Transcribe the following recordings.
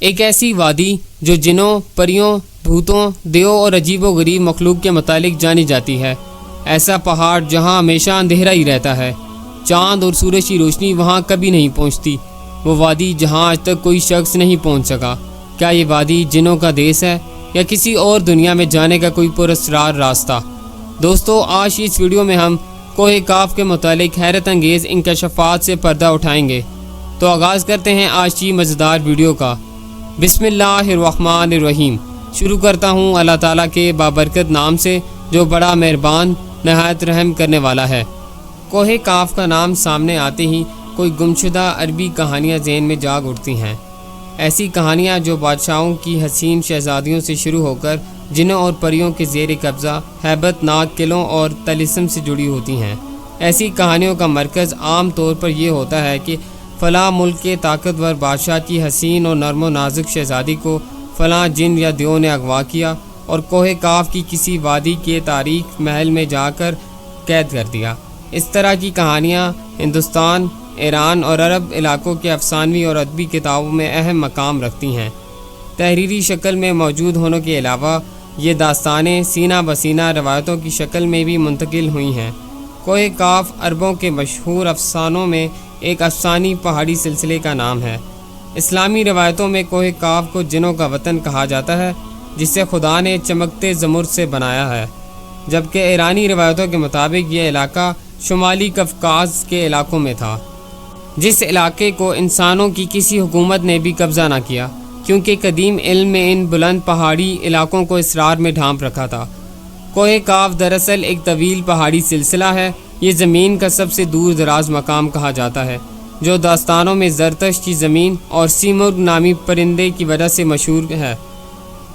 ایک ایسی وادی جو جنوں، پریوں، بھوتوں، دیووں اور عجیب و غریب مخلوق کے متعلق جانی جاتی ہے۔ ایسا پہاڑ جہاں ہمیشہ اندھیرا ہی رہتا ہے، چاند اور سورج کی روشنی وہاں کبھی نہیں پہنچتی۔ وہ وادی جہاں آج تک کوئی شخص نہیں پہنچ سکا۔ کیا یہ وادی جنوں کا دیس ہے یا کسی اور دنیا میں جانے کا کوئی پراسرار راستہ؟ دوستو، آج کی اس ویڈیو میں ہم کوہ کاف کے متعلق حیرت انگیز انکشافات سے پردہ اٹھائیں گے۔ تو آغاز کرتے ہیں آج کی مزیدار ویڈیو کا۔ بسم اللہ الرحمن الرحیم۔ شروع کرتا ہوں اللہ تعالیٰ کے بابرکت نام سے جو بڑا مہربان، نہایت رحم کرنے والا ہے۔ کوہ کاف کا نام سامنے آتے ہی کوئی گمشدہ عربی کہانیاں ذہن میں جاگ اٹھتی ہیں۔ ایسی کہانیاں جو بادشاہوں کی حسین شہزادیوں سے شروع ہو کر جنوں اور پریوں کے زیر قبضہ ہیبت ناک قلعوں اور طلسم سے جڑی ہوتی ہیں۔ ایسی کہانیوں کا مرکز عام طور پر یہ ہوتا ہے کہ فلاں ملک کے طاقتور بادشاہ کی حسین اور نرم و نازک شہزادی کو فلاں جن یا دیو نے اغوا کیا اور کوہ کاف کی کسی وادی کے تاریک محل میں جا کر قید کر دیا۔ اس طرح کی کہانیاں ہندوستان، ایران اور عرب علاقوں کے افسانوی اور ادبی کتابوں میں اہم مقام رکھتی ہیں۔ تحریری شکل میں موجود ہونے کے علاوہ یہ داستانیں سینہ بسینہ روایتوں کی شکل میں بھی منتقل ہوئی ہیں۔ کوہ کاف عربوں کے مشہور افسانوں میں ایک افسانی پہاڑی سلسلے کا نام ہے۔ اسلامی روایتوں میں کوہ کاف کو جنوں کا وطن کہا جاتا ہے، جسے خدا نے چمکتے زمرد سے بنایا ہے، جبکہ ایرانی روایتوں کے مطابق یہ علاقہ شمالی قفقاز کے علاقوں میں تھا، جس علاقے کو انسانوں کی کسی حکومت نے بھی قبضہ نہ کیا، کیونکہ قدیم علم میں ان بلند پہاڑی علاقوں کو اسرار میں ڈھانپ رکھا تھا۔ کوہ کاف دراصل ایک طویل پہاڑی سلسلہ ہے۔ یہ زمین کا سب سے دور دراز مقام کہا جاتا ہے، جو داستانوں میں زرتشت کی زمین اور سیمرغ نامی پرندے کی وجہ سے مشہور ہے۔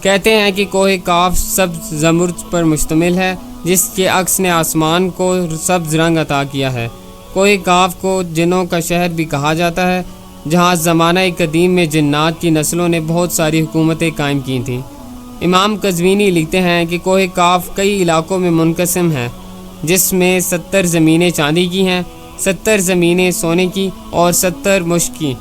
کہتے ہیں کہ کوہ کاف سبز زمرد پر مشتمل ہے، جس کے عکس نے آسمان کو سبز رنگ عطا کیا ہے۔ کوہ کاف کو جنوں کا شہر بھی کہا جاتا ہے، جہاں زمانہ قدیم میں جنات کی نسلوں نے بہت ساری حکومتیں قائم کی تھیں۔ امام قزوینی لکھتے ہیں کہ کوہ کاف کئی علاقوں میں منقسم ہے، جس میں 70 زمینیں چاندی کی ہیں، 70 زمینیں سونے کی اور 70 مشک کی۔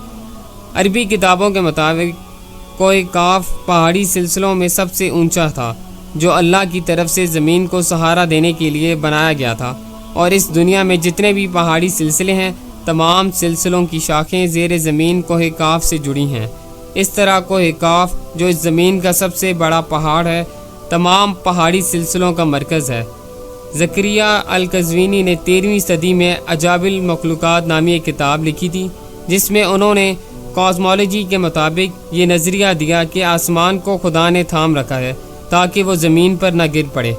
عربی کتابوں کے مطابق کوہ کاف پہاڑی سلسلوں میں سب سے اونچا تھا، جو اللہ کی طرف سے زمین کو سہارا دینے کے لیے بنایا گیا تھا، اور اس دنیا میں جتنے بھی پہاڑی سلسلے ہیں، تمام سلسلوں کی شاخیں زیر زمین کوہ کاف سے جڑی ہیں۔ اس طرح کوہ کاف، جو اس زمین کا سب سے بڑا پہاڑ ہے، تمام پہاڑی سلسلوں کا مرکز ہے۔ زکریا القزوینی نے 13ویں صدی میں عجائب المخلوقات نامی ایک کتاب لکھی تھی، جس میں انہوں نے کاسمولوجی کے مطابق یہ نظریہ دیا کہ آسمان کو خدا نے تھام رکھا ہے تاکہ وہ زمین پر نہ گر پڑے۔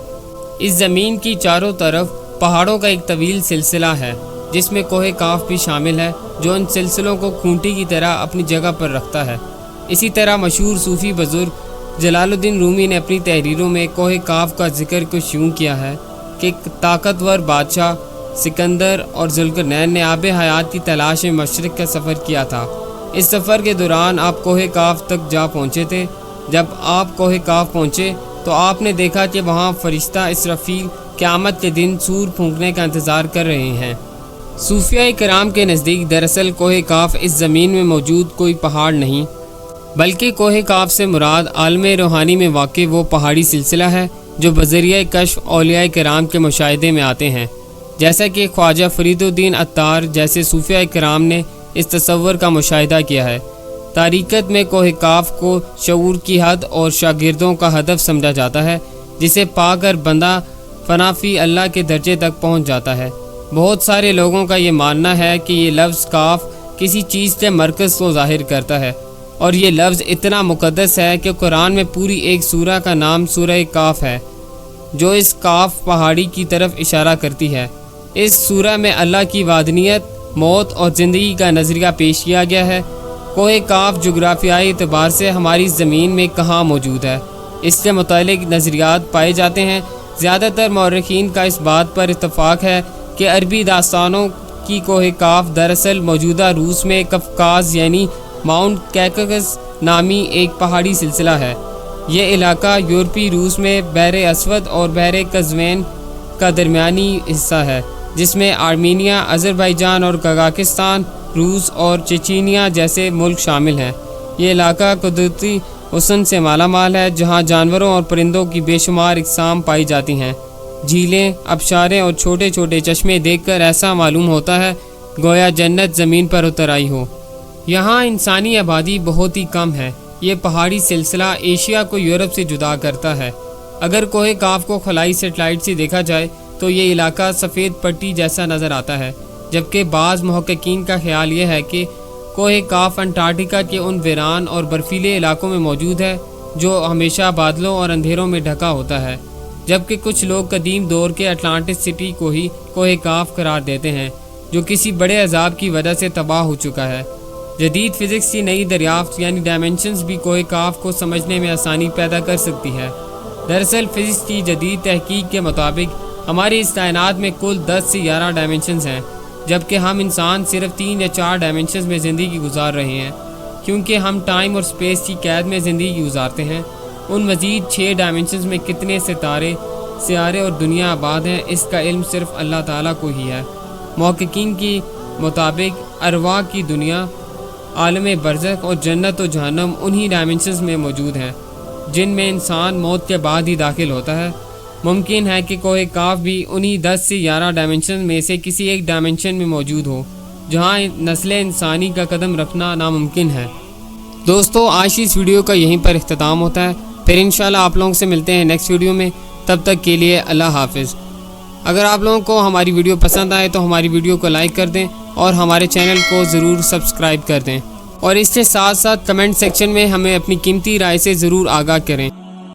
اس زمین کی چاروں طرف پہاڑوں کا ایک طویل سلسلہ ہے، جس میں کوہ کاف بھی شامل ہے، جو ان سلسلوں کو کھونٹی کی طرح اپنی جگہ پر رکھتا ہے۔ اسی طرح مشہور صوفی بزرگ جلال الدین رومی نے اپنی تحریروں میں کوہ کاف کا ذکر کچھ یوں کیا ہے کہ طاقتور بادشاہ سکندر اور ذوالقرنین نے آب حیات کی تلاش میں مشرق کا سفر کیا تھا۔ اس سفر کے دوران آپ کوہ کاف تک جا پہنچے تھے۔ جب آپ کوہ کاف پہنچے تو آپ نے دیکھا کہ وہاں فرشتہ اسرافیل قیامت کے دن سور پھونکنے کا انتظار کر رہے ہیں۔ صوفیہ کرام کے نزدیک دراصل کوہ کاف اس زمین میں موجود کوئی پہاڑ نہیں، بلکہ کوہ کاف سے مراد عالم روحانی میں واقع وہ پہاڑی سلسلہ ہے جو بذریعہ کشف اولیاء کرام کے مشاہدے میں آتے ہیں، جیسا کہ خواجہ فرید الدین عطار جیسے صوفیہ کرام نے اس تصور کا مشاہدہ کیا ہے۔ طریقت میں کوہ کاف کو شعور کی حد اور شاگردوں کا ہدف سمجھا جاتا ہے، جسے پا کر بندہ فنافی اللہ کے درجے تک پہنچ جاتا ہے۔ بہت سارے لوگوں کا یہ ماننا ہے کہ یہ لفظ کاف کسی چیز کے مرکز کو ظاہر کرتا ہے، اور یہ لفظ اتنا مقدس ہے کہ قرآن میں پوری ایک سورہ کا نام سورہ کاف ہے، جو اس کاف پہاڑی کی طرف اشارہ کرتی ہے۔ اس سورہ میں اللہ کی وحدانیت، موت اور زندگی کا نظریہ پیش کیا گیا ہے۔ کوہ کاف جغرافیائی اعتبار سے ہماری زمین میں کہاں موجود ہے، اس سے متعلق نظریات پائے جاتے ہیں۔ زیادہ تر مورخین کا اس بات پر اتفاق ہے کہ عربی داستانوں کی کوہ کاف دراصل موجودہ روس میں قفقاز یعنی ماؤنٹ کیککس نامی ایک پہاڑی سلسلہ ہے۔ یہ علاقہ یورپی روس میں بحر اسود اور بحر قزوین کا درمیانی حصہ ہے، جس میں آرمینیا، آذربائیجان اور قزاقستان، روس اور چچینیا جیسے ملک شامل ہیں۔ یہ علاقہ قدرتی حسن سے مالا مال ہے، جہاں جانوروں اور پرندوں کی بے شمار اقسام پائی جاتی ہیں۔ جھیلیں، آبشاریں اور چھوٹے چھوٹے چشمے دیکھ کر ایسا معلوم ہوتا ہے گویا جنت زمین پر اتر آئی ہو۔ یہاں انسانی آبادی بہت ہی کم ہے۔ یہ پہاڑی سلسلہ ایشیا کو یورپ سے جدا کرتا ہے۔ اگر کوہ کاف کو خلائی سیٹلائٹ سے دیکھا جائے تو یہ علاقہ سفید پٹی جیسا نظر آتا ہے، جبکہ بعض محققین کا خیال یہ ہے کہ کوہ کاف انٹارکٹیکا کے ان ویران اور برفیلے علاقوں میں موجود ہے جو ہمیشہ بادلوں اور اندھیروں میں ڈھکا ہوتا ہے، جبکہ کچھ لوگ قدیم دور کے اٹلانٹس سٹی کو ہی کوہ کاف قرار دیتے ہیں، جو کسی بڑے عذاب کی وجہ سے تباہ ہو چکا ہے۔ جدید فزکس کی نئی دریافت یعنی ڈائمنشنز بھی کوہ کاف کو سمجھنے میں آسانی پیدا کر سکتی ہے۔ دراصل فزکس کی جدید تحقیق کے مطابق ہماری اس کائنات میں کل 10 سے 11 ڈائمنشنز ہیں، جبکہ ہم انسان صرف 3 یا 4 ڈائمنشنز میں زندگی گزار رہے ہیں، کیونکہ ہم ٹائم اور سپیس کی قید میں زندگی گزارتے ہیں۔ ان مزید 6 ڈائمنشنز میں کتنے ستارے، سیارے اور دنیا آباد ہیں، اس کا علم صرف اللہ تعالیٰ کو ہی ہے۔ محققین کی مطابق ارواح کی دنیا، عالم برزخ اور جنت و جہنم انہی ڈائمنشنز میں موجود ہیں جن میں انسان موت کے بعد ہی داخل ہوتا ہے۔ ممکن ہے کہ کوہ کاف بھی انہی 10 سے 11 ڈائمنشن میں سے کسی ایک ڈائمنشن میں موجود ہو جہاں نسل انسانی کا قدم رکھنا ناممکن ہے۔ دوستو، آج کی اس ویڈیو کا یہیں پر اختتام ہوتا ہے، پھر انشاءاللہ آپ لوگوں سے ملتے ہیں نیکسٹ ویڈیو میں۔ تب تک کے لیے اللہ حافظ۔ اگر آپ لوگوں کو ہماری ویڈیو پسند آئے تو ہماری ویڈیو کو لائک کر دیں اور ہمارے چینل کو ضرور سبسکرائب کر دیں، اور اس کے ساتھ ساتھ کمنٹ سیکشن میں ہمیں اپنی قیمتی رائے سے ضرور آگاہ کریں۔